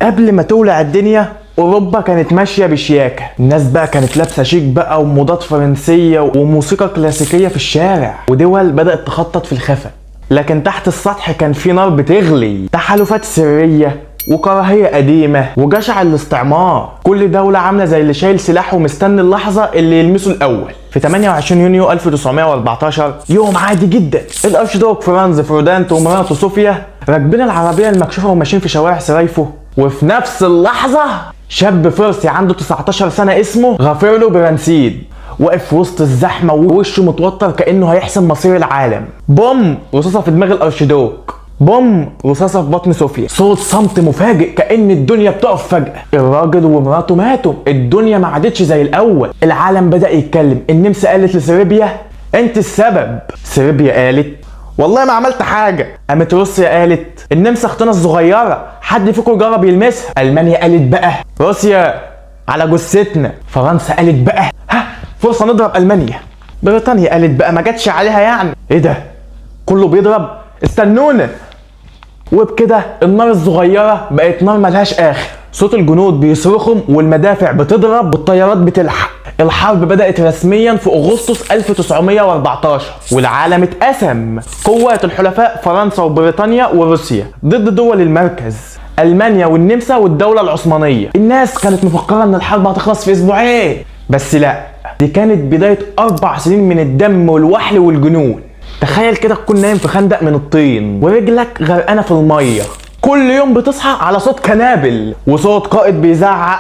قبل ما تولع الدنيا اوروبا كانت ماشيه بشياكه، الناس بقى كانت لابسه شيك بقى وموضات فرنسيه وموسيقى كلاسيكيه في الشارع، ودول بدات تخطط في الخفا. لكن تحت السطح كان في نار بتغلي، تحالفات سريه وكراهيه قديمه وجشع الاستعمار. كل دوله عامله زي اللي شايل سلاحه ومستني اللحظه اللي يلمسه الاول. في 28 يونيو 1914 يوم عادي جدا، الارشيدوك فرانز فردانت ومراته صوفيا راكبين العربيه المكشوفه وماشيين في شوارع سرايفو، وفي نفس اللحظه شاب فرسي عنده 19 سنه اسمه غافيرلو برانسيد واقف في وسط الزحمه ووشه متوتر كانه هيحسم مصير العالم. بوم، رصاصه في دماغ الارشيدوك. بوم، رصاصه في بطن صوفيا. صوت صمت مفاجئ كأن الدنيا بتقف فجأة. الراجل ومراته ماتوا، الدنيا ما عادتش زي الأول. العالم بدأ يتكلم. النمسا قالت لسربيا أنت السبب. سربيا قالت والله ما عملت حاجة. قامت روسيا قالت النمسا اختنا الصغيرة، حد فيكم جرب يلمسها؟ ألمانيا قالت بقى روسيا على جثتنا. فرنسا قالت بقى فرصة نضرب ألمانيا. بريطانيا قالت بقى ما جاتش عليها يعني. ايه ده؟ كله بيضرب؟ استنونا. وبكده النار الصغيرة بقت نار ملهاش آخر. صوت الجنود بيصرخوا والمدافع بتضرب والطيارات بتلحق. الحرب بدأت رسميا في أغسطس 1914 والعالم اتقسم. قوات الحلفاء فرنسا وبريطانيا وروسيا ضد دول المركز، ألمانيا والنمسا والدولة العثمانية. الناس كانت مفكرة ان الحرب هتخلص في اسبوعين، بس لا، دي كانت بداية 4 سنين من الدم والوحل والجنون. تخيل كده تكون نايم في خندق من الطين ورجلك غرقانه في الميه، كل يوم بتصحى على صوت قنابل وصوت قائد بيزعق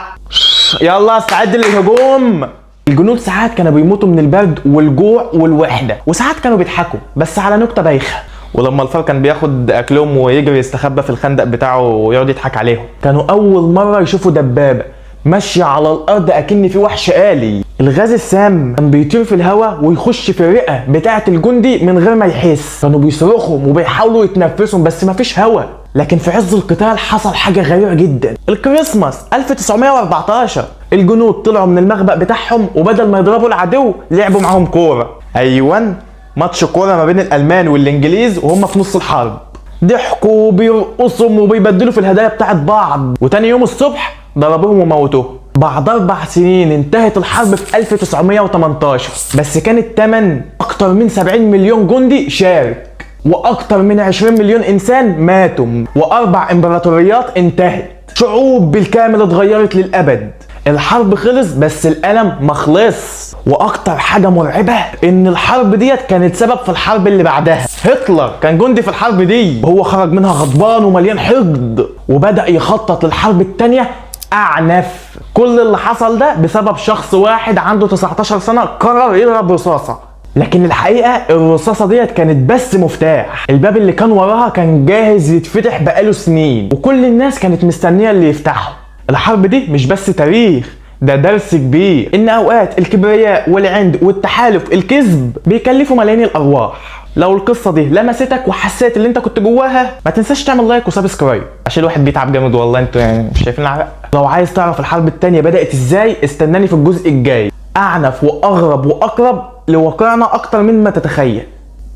يلا استعد للهجوم. الجنود ساعات كانوا بيموتوا من البرد والجوع والوحده، وساعات كانوا بيضحكوا بس على نكته بايخه. ولما الفار كان بياخد اكلهم ويجري يستخبى في الخندق بتاعه ويقعد يضحك عليهم. كانوا اول مره يشوفوا دبابه ماشيه على الارض اكن في وحش آلي. الغاز السام كان بيطير في الهواء ويخش في الرئه بتاعه الجندي من غير ما يحس. كانوا بيصرخوا وبيحاولوا يتنفسوا بس مفيش هواء. لكن في عز القتال حصل حاجه غريبه جدا. الكريسماس 1914 الجنود طلعوا من المخبأ بتاعهم وبدل ما يضربوا العدو لعبوا معاهم كوره. ايوه، ماتش كوره ما بين الالمان والانجليز وهم في نص الحرب. ضحكوا وبيرقصوا وبيبدلوا في الهدايا بتاعت بعض، وتاني يوم الصبح ضربوهم وموتوهم. بعد 4 سنين انتهت الحرب في 1918، بس كان الثمن اكتر من 70 مليون جندي شارك، واكتر من 20 مليون انسان ماتوا، و4 امبراطوريات انتهت. شعوب بالكامل اتغيرت للابد. الحرب خلص بس الألم مخلص. واكتر حاجة مرعبة ان الحرب ديت كانت سبب في الحرب اللي بعدها. هتلر كان جندي في الحرب دي، وهو خرج منها غضبان ومليان حقد وبدأ يخطط للحرب التانية أعنف. كل اللي حصل ده بسبب شخص واحد عنده 19 سنة قرر يضرب رصاصة. لكن الحقيقة الرصاصة ديت كانت بس مفتاح. الباب اللي كان وراها كان جاهز يتفتح بقاله سنين، وكل الناس كانت مستنية اللي يفتحه. الحرب دي مش بس تاريخ، ده درس كبير ان اوقات الكبرياء والعند والتحالف الكذب بيكلفوا ملايين الارواح. لو القصه دي لمستك وحسيت اللي انت كنت جواها، ما تنساش تعمل لايك وسبسكرايب عشان الواحد بيتعب جامد والله. انتوا يعني مش شايفين العرق؟ لو عايز تعرف الحرب التانية بدأت ازاي استناني في الجزء الجاي، اعنف واغرب واقرب لواقعنا اكتر مما تتخيل.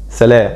سلام.